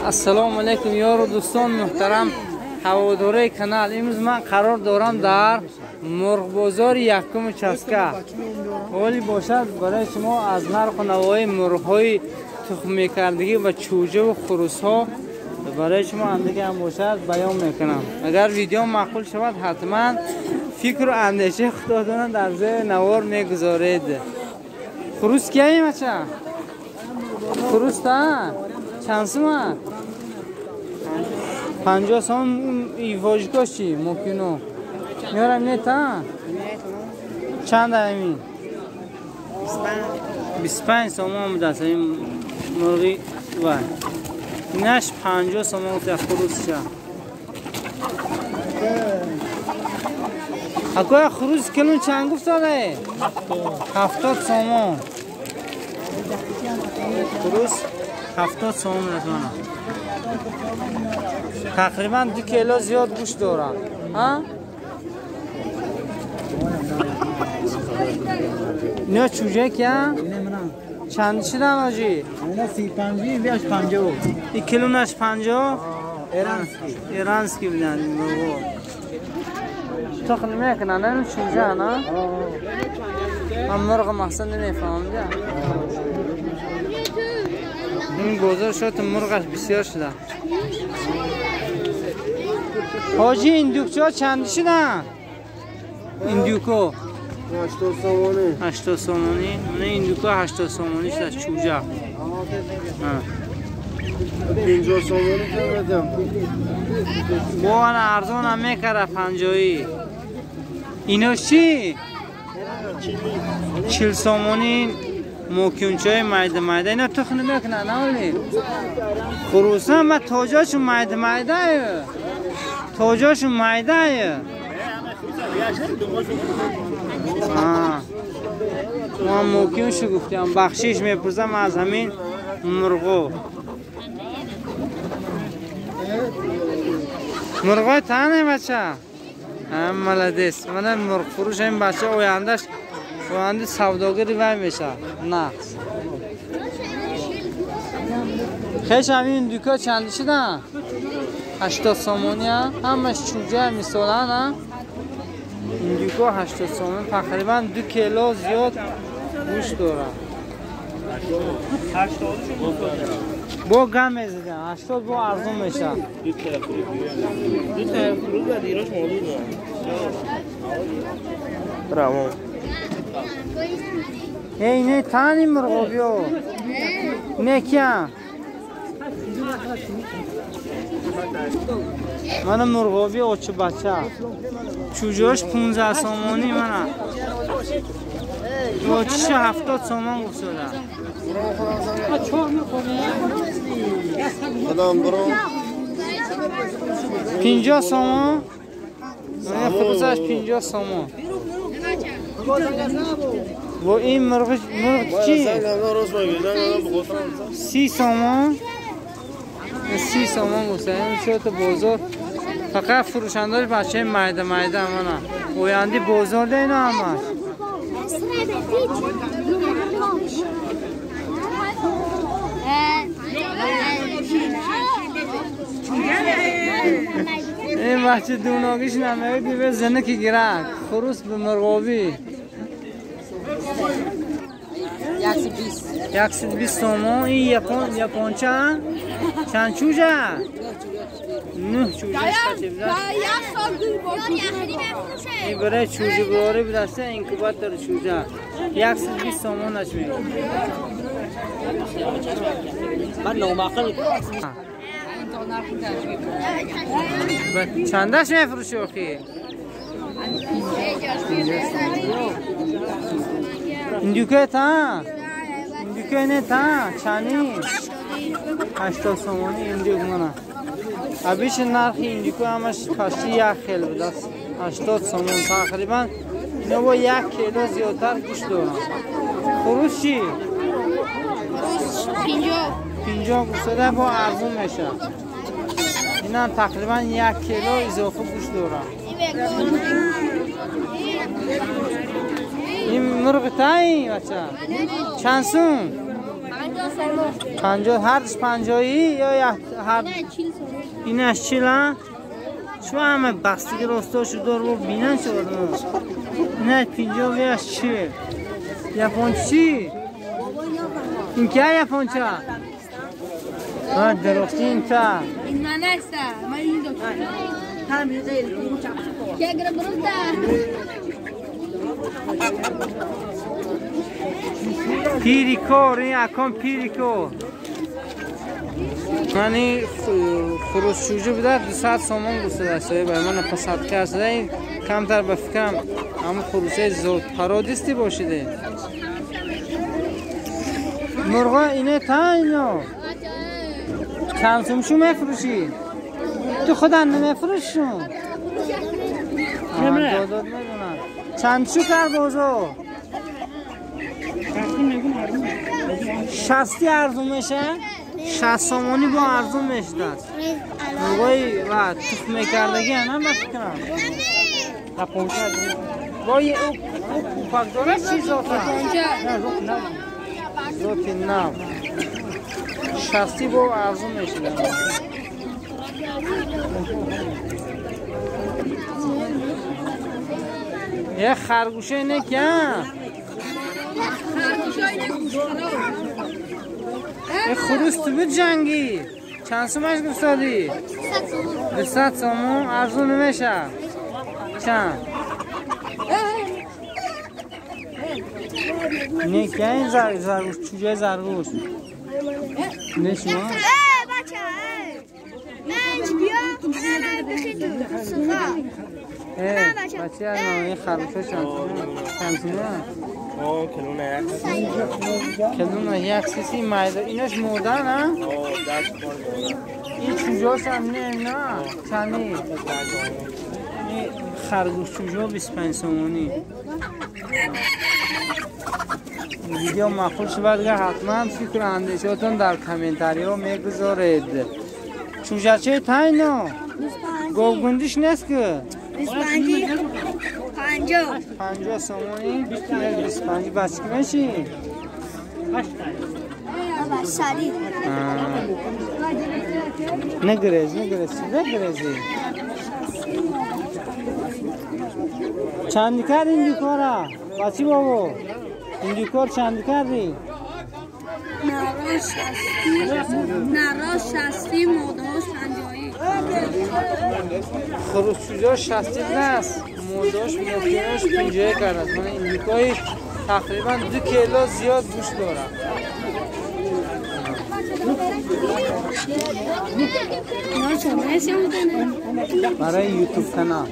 السلام علیکم یار و دوستان محترم هواداره کانال. امروز من قرار دارم در مرغ بازار یکم چسکه ولی باشد برای شما از نرخ و نوای مرغ های تخم کردگی و چوجه و خروس ها برای شما اندگی هم باشد بیان میکنم. اگر ویدیو معقول شود حتما فکر و اندیشه خودتان در زیر نوار میگذارید. خروس کیه بچه؟ خروس تا چند سومه؟ 50 سوم ایواجگاش چی؟ ممکنه میارم نه تا؟ چند همین؟ 25 سوم هم دست این مرغی و اینش 50 سوم هم خروس شد. اکوی خروس کلون چند گفت داده؟ 70 سوم خروس 70 سوم رسانه تقریبا 2 کیلو زیاد گوشت داره. نه چوجه که؟ چند شده آجی؟ اینا 35 بیاش 50 1 کیلو نش 50 ایرانسکی بیدن تخل میکنه نه چوجه نه؟ من مرغ محسن نمیفهم بیا این گذار شد مرغش بسیار شده. حاجی این دوکچه ها چند شدن؟ این دوکو 80 سومانی 80 سومانی نه این دوکو 80 سومانی شده چوجه 50 سومانی کردم با انا ارزان هم میکره 50. ایناش چی؟ 40 سومانی موکونچای مایده مایده اینا تخم نمیکنن نه ولی خروس هم تاجاشون مایده مایده تاجاشون مایده ما موکونشو گفتیم بخشیش میپرزم از همین مرغو مرغای تانه بچه هم ملدیس من مرغ فروش این بچه اویندش اوینده سوداگری وای میشه نه خیش همین دوکا چند شدن؟ 80 سومانی همش چوجه مثلا نه این دوکا 80 سومانی تقریبا 2 کیلو زیاد گوشت داره. 80 با گم میزدن 80 با ارزون میشه. دو تا فروز و دیراش موجود رامون اینه تانی مرغ بیو نه کیا من مرغ بیو چه بچه چوجهش 15 سومانی منه و چه 70 سومان گفت شده سلام برو 50 سومان خروسش 50 سومان و این مرغ چی؟ 30 سومان 30 سومان گفته این شد بازار فقط فروشنداری بچه مایده مایده همانه اویندی بازار ده اینا همش این بچه دوناگیش نمیگه دیوه زنه که گیرک خروس به مرغابی 120 تومان. این یپونچه چند چوجه؟ 9 چوجه شده این برای چوجه باره بدسته این کبات داره چوجه 120 تومان نش میگه من نوماقل چندش میفروشی اخی؟ این دوکه تا؟ این دوکه نه تا؟ چانی؟ 80 سومانی این دوک منه ابیش نرخی این دوکه همش کاشی یک خیل بده 80 سومان تقریبا اینا با 1 کیلو زیادتر گوشت دارم. خروس چی؟ 50 گوشت ده با ارزون میشه اینا تقریبا 1 کیلو اضافه گوشت دارم. این مرغ تایی بچه چند سوم؟ 50 هرش 50 یا هر اینش چیلا شو همه بستگی راستاشو دار و بینن شد نه 50 ویش چی یپونچی این که یپونچه درستی این تا این من است من این دکتر که اگر برونتا پیریکو این اکام پیریکو من خروشجوجه بوده 200 سومون گسته داشته برای من پسند کرده این کمتر به فکرم اما خروشه زود پارادیستی باشیده مرغا اینه تا اینو چند سومشو میفروشی؟ تو خودم نمیفروشون داداد میدونم چند شو کر بازو؟ 60 ارزون میشه؟ 60 سومونی با ارزون میشه دست مرغای و توف میکردگی هم بفکرم وای او کوپک داره چی زاتا؟ زاتی نو 60 با ارزون میشه یه خرگوشه اینه که یه خروس تو بود جنگی چند سومش گفتادی؟ 200 سومون ارزون نمیشه چند؟ نه که این زرگوش چوجه زرگوش نه شما؟ بچه منج بیا من بخید سخا بچه از نامه خروشه چند سومه؟ کلونه یک سیسی مایده اینش مردن ها؟ این چوجاش هم نه چندی؟ خرگوش چوجا 25 سومونی ویدیو مقبول شود که حتما فکر اندیشاتون در کامنتاری ها میگذارید چوجه چه تاینا؟ گوگندیش نیست که؟ 50 سومونی 25 بچه میشی؟ نگریزی چندی کرد این دیکارا؟ بچی بابا این دیکار چندی کردی؟ نراش 60 موداش 50 خروس چوجا 60 نست موداش ممکنش 50 کرد من این دیکای تقریبا 2 کیلو زیاد گوش دارم برای یوتیوب کانال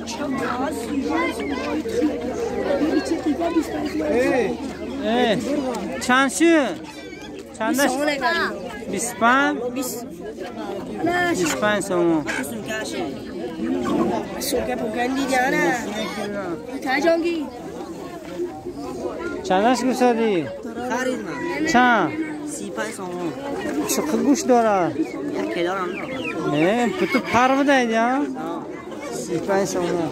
چند شو؟ چندش؟ 25 سومون چندش گوشتادی؟ چند؟ 35 سومون چقدر گوش داره؟ 1 کیلو هم نه تو پر بدهید یا؟ 35 سومون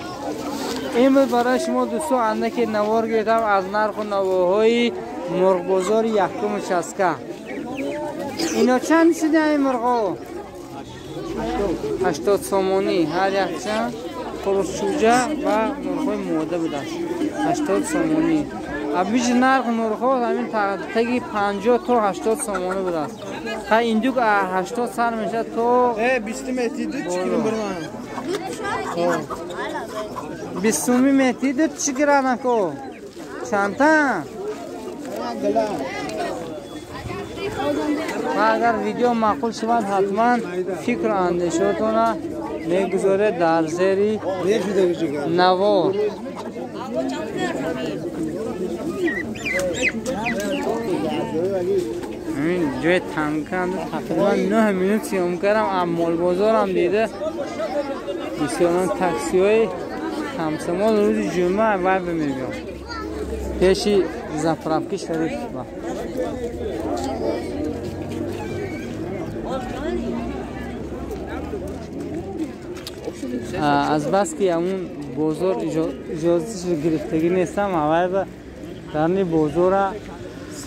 این بود برای شما دوستو اندکی نوار گرفتم از نرخ و نواهای مرغ بازار یکم چسکه اینا چند شده این مرغا؟ 80 سومونی هر یک چند خروس چوجه و مرغای موده بوده 80 سومونی ابیج نرخ مرغا همین تقریبا 50 تا 80 سومونی بوده تا این دو 80 سر میشه تو 20 متری دو چیکیم برمان 20 متری دو چی گرانه کو چند تا و اگر ویدیو معقول شود حتما فکر اندیشاتون میگذاره در زیر نوار این جای تنکند تقریبا 9 مینوت سیام کردم امال بازار هم دیده بسیاران تاکسی های همسمال روز جمعه وای بمیریم پیشی زفرافکی شریف با از بس که همون بازار اجازهش گرفتگی نیستم اول به درنی بازار را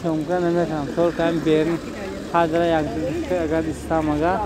سمکه نمیکنم طور که هم بیرون قدر یک اگر استم اگر